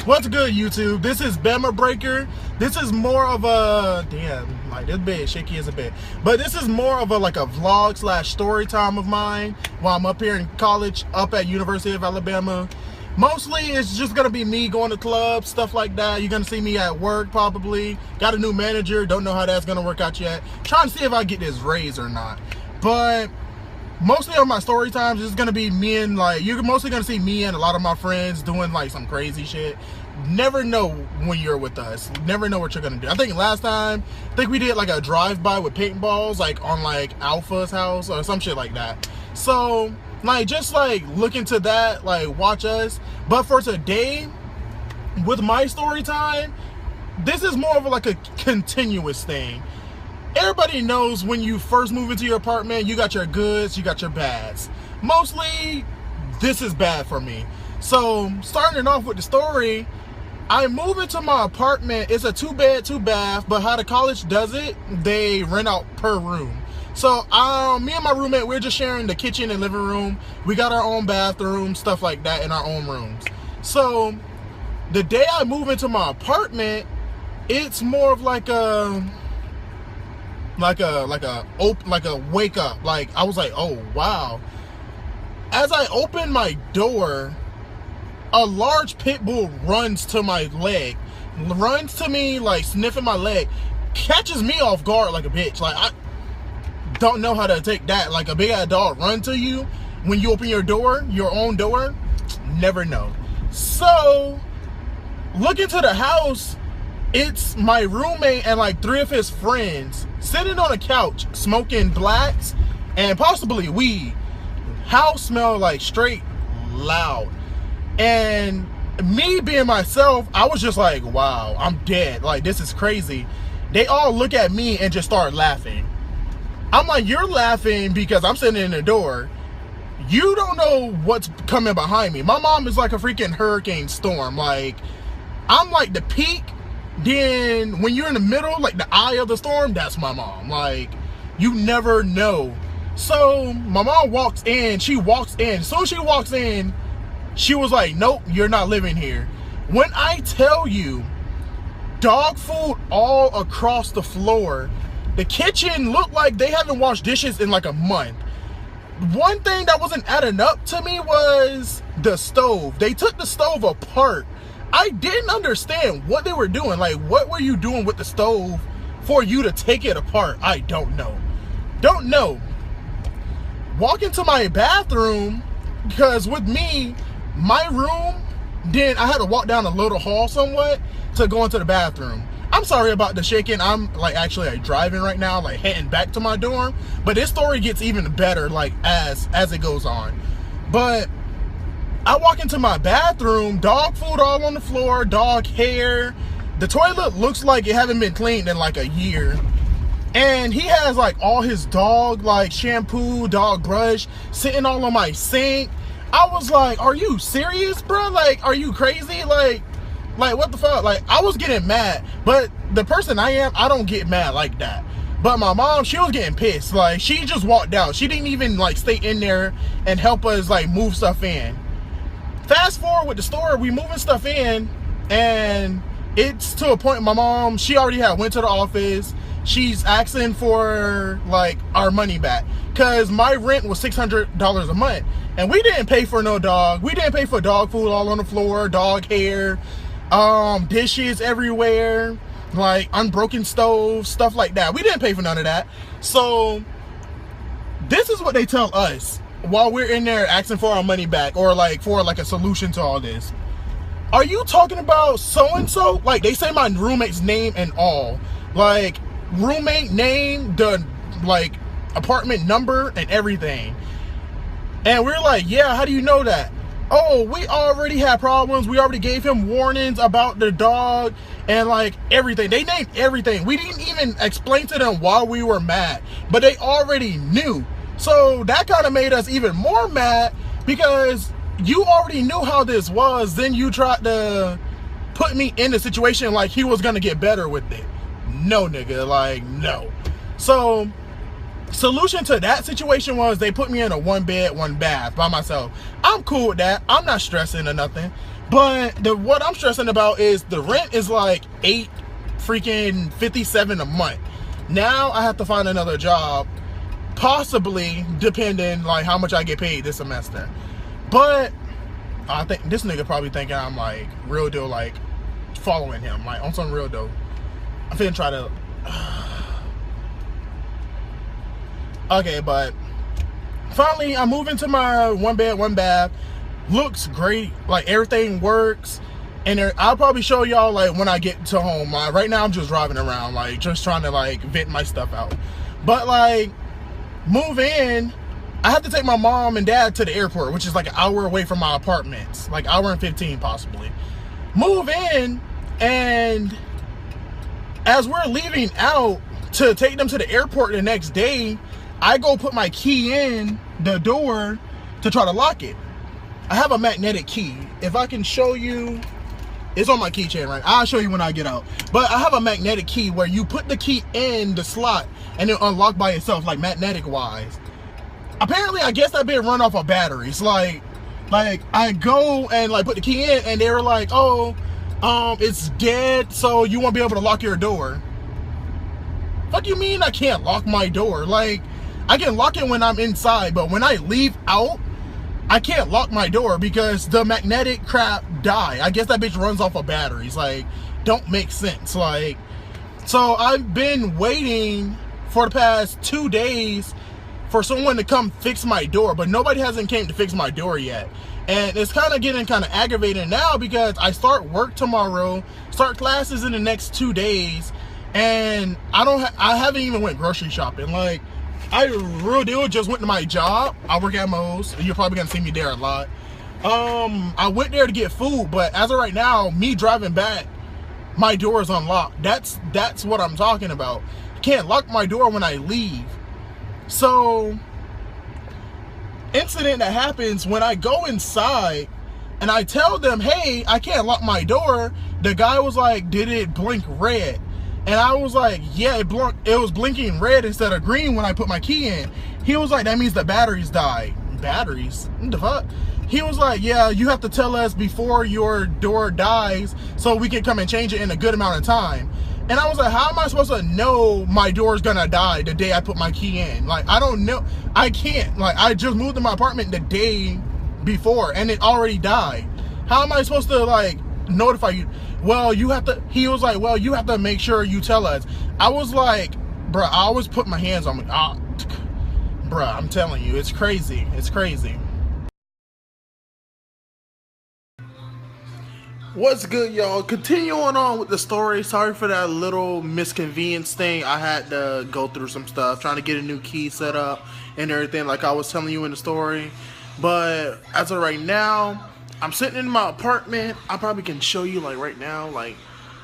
What's good, YouTube? This is Bama Breaker. This is more of a this bed shaky as a bed, but this is more of a vlog slash story time of mine while I'm up here in college, up at University of Alabama. Mostly it's just gonna be me going to clubs, stuff like that. You're gonna see me at work probably. Got a new manager, don't know how that's gonna work out yet. Trying to see if I get this raise or not. But mostly on my story times, it's gonna be me and you're mostly gonna see me and a lot of my friends doing some crazy shit. Never know when you're with us. Never know what you're gonna do. I think last time, we did a drive-by with paintballs, on Alpha's house or some shit like that. So just look into that, watch us. But for today, with my story time, this is more of a continuous thing. Everybody knows when you first move into your apartment, you got your goods, you got your bads. Mostly, this is bad for me. So, starting off with the story, I move into my apartment. It's a 2-bed, 2-bath, but how the college does it, they rent out per room. So, me and my roommate, we're just sharing the kitchen and living room. We got our own bathroom, stuff like that in our own rooms. So, the day I move into my apartment, it's more of a wake up. I was like, oh wow. As I open my door, a large pit bull runs to my leg, runs to me sniffing my leg, catches me off guard like a bitch. I don't know how to take that. A big ass dog run to you when you open your door, your own door, never know. So look into the house. It's my roommate and 3 of his friends sitting on a couch smoking blacks and possibly weed. House smelled straight loud. And me being myself, I was just wow, I'm dead. This is crazy. They all look at me and just start laughing. I'm like, you're laughing because I'm sitting in the door. You don't know what's coming behind me. My mom is like a freaking hurricane storm. I'm the peak. Then when you're in the middle, the eye of the storm, that's my mom. You never know. So my mom walks in. She walks in. As soon as she walks in, she was like, nope, you're not living here. When I tell you, dog food all across the floor. The kitchen looked like they haven't washed dishes in a month. One thing that wasn't adding up to me was the stove. They took the stove apart. I didn't understand what they were doing. What were you doing with the stove for you to take it apart? I don't know. Don't know. Walk into my bathroom, because with me, my room, then I had to walk down a little hall somewhat to go into the bathroom. I'm sorry about the shaking. I'm actually driving right now, heading back to my dorm. But this story gets even better as it goes on. But I walk into my bathroom, dog food all on the floor, dog hair. The toilet looks like it hasn't been cleaned in a year. And he has all his dog shampoo, dog brush sitting all on my sink. I was like, are you serious, bro? Are you crazy? What the fuck? I was getting mad. But the person I am, I don't get mad like that. But my mom, she was getting pissed. She just walked out. She didn't even stay in there and help us move stuff in. Fast forward with the story, we moving stuff in, and it's to a point my mom, she already went to the office. She's asking for our money back, because my rent was $600 a month, and we didn't pay for no dog. We didn't pay for dog food all on the floor, dog hair, dishes everywhere, unbroken stoves, stuff like that. We didn't pay for none of that. So this is what they tell us while we're in there asking for our money back, or for a solution to all this. Are you talking about so-and-so? They say my roommate's name and all. Roommate name, the apartment number and everything. And we're yeah, how do you know that? Oh, we already had problems. We already gave him warnings about the dog and everything. They named everything. We didn't even explain to them why we were mad, but they already knew. So that kind of made us even more mad, because you already knew how this was. Then you tried to put me in the situation he was gonna get better with it. No, nigga, no. So solution to that situation was they put me in a 1-bed, 1-bath by myself. I'm cool with that. I'm not stressing or nothing. But what I'm stressing about is the rent is like $8.57 a month. Now I have to find another job, possibly depending like how much I get paid this semester. But I think this nigga probably thinking I'm like real deal, like following him, like on some real deal. I'm finna try to. Okay, but finally I move into my 1 bed, 1 bath. Looks great, like everything works. And I'll probably show y'all like when I get to home. Right now I'm just driving around, like just trying to like vent my stuff out. But like move in, I have to take my mom and dad to the airport, which is like an hour away from my apartments, like hour and 15 possibly. Move in, and as we're leaving out to take them to the airport the next day, I go put my key in the door to try to lock it. I have a magnetic key. If I can show you, it's on my keychain, right? I'll show you when I get out. But I have a magnetic key where you put the key in the slot and it'll unlock by itself, like magnetic wise. Apparently, I guess that bit run off of batteries. Like I go and like put the key in, and they were like, "Oh, it's dead, so you won't be able to lock your door." What do you mean I can't lock my door? Like, I can lock it when I'm inside, but when I leave out, I can't lock my door because the magnetic crap die. I guess that bitch runs off of batteries. Like, don't make sense. Like, so I've been waiting for the past 2 days for someone to come fix my door, but nobody hasn't came to fix my door yet. And it's kind of getting kind of aggravating now because I start work tomorrow, start classes in the next 2 days, and I haven't even went grocery shopping. Like, I real deal just went to my job. I work at Moe's. You're probably gonna see me there a lot. I went there to get food, but as of right now, me driving back, my door is unlocked. That's what I'm talking about. I can't lock my door when I leave. So, incident that happens when I go inside and I tell them, hey, I can't lock my door. The guy was like, did it blink red? And I was like, yeah, it was blinking red instead of green when I put my key in. He was like, that means the batteries died. Batteries? What the fuck? He was like, yeah, you have to tell us before your door dies so we can come and change it in a good amount of time. And I was like, how am I supposed to know my door's gonna die the day I put my key in? Like, I don't know. I can't. Like, I just moved to my apartment the day before and it already died. How am I supposed to, like, notify you? Well, he was like, well, you have to make sure you tell us. I was like, bruh, I always put my hands on me. Bruh, I'm telling you, it's crazy. It's crazy. What's good, y'all? Continuing on with the story. Sorry for that little misconvenience thing. I had to go through some stuff, trying to get a new key set up and everything like I was telling you in the story. But as of right now, I'm sitting in my apartment. I probably can show you like right now. Like,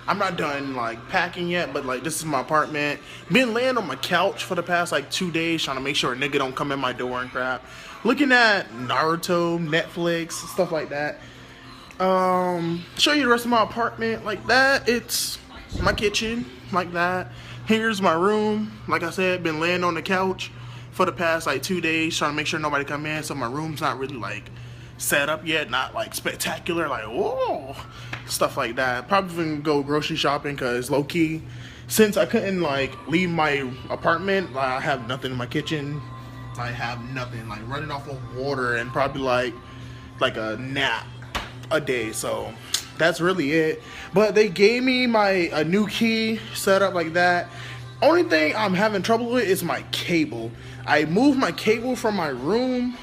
I'm not done like packing yet, but like this is my apartment. Been laying on my couch for the past like 2 days, trying to make sure a nigga don't come in my door and crap. Looking at Naruto, Netflix, stuff like that. Show you the rest of my apartment like that. It's my kitchen like that. Here's my room. Like I said, been laying on the couch for the past like 2 days, trying to make sure nobody come in. So my room's not really like set up yet, not like spectacular, like whoa, stuff like that. Probably gonna go grocery shopping because low key, since I couldn't like leave my apartment, like, I have nothing in my kitchen. I have nothing, like running off of water and probably like a nap a day. So that's really it. But they gave me a new key set up like that. Only thing I'm having trouble with is my cable. I moved my cable from my room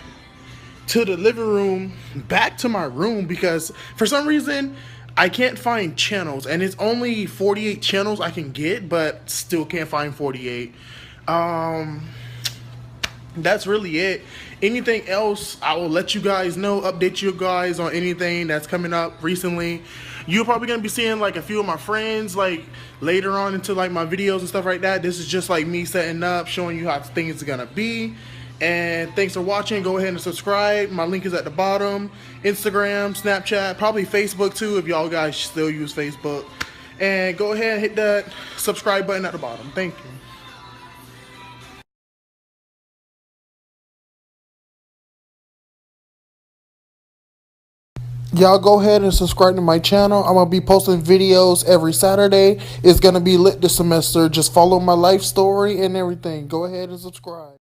to the living room back to my room because for some reason I can't find channels, and it's only 48 channels I can get, but still can't find 48. That's really it. Anything else, I will let you guys know, update you guys on anything that's coming up recently. You're probably gonna be seeing like a few of my friends like later on into like my videos and stuff like that. This is just like me setting up, showing you how things are gonna be. And thanks for watching. Go ahead and subscribe. My link is at the bottom. Instagram, Snapchat, probably Facebook too if y'all guys still use Facebook. And go ahead and hit that subscribe button at the bottom. Thank you. Y'all go ahead and subscribe to my channel. I'm going to be posting videos every Saturday. It's going to be lit this semester. Just follow my life story and everything. Go ahead and subscribe.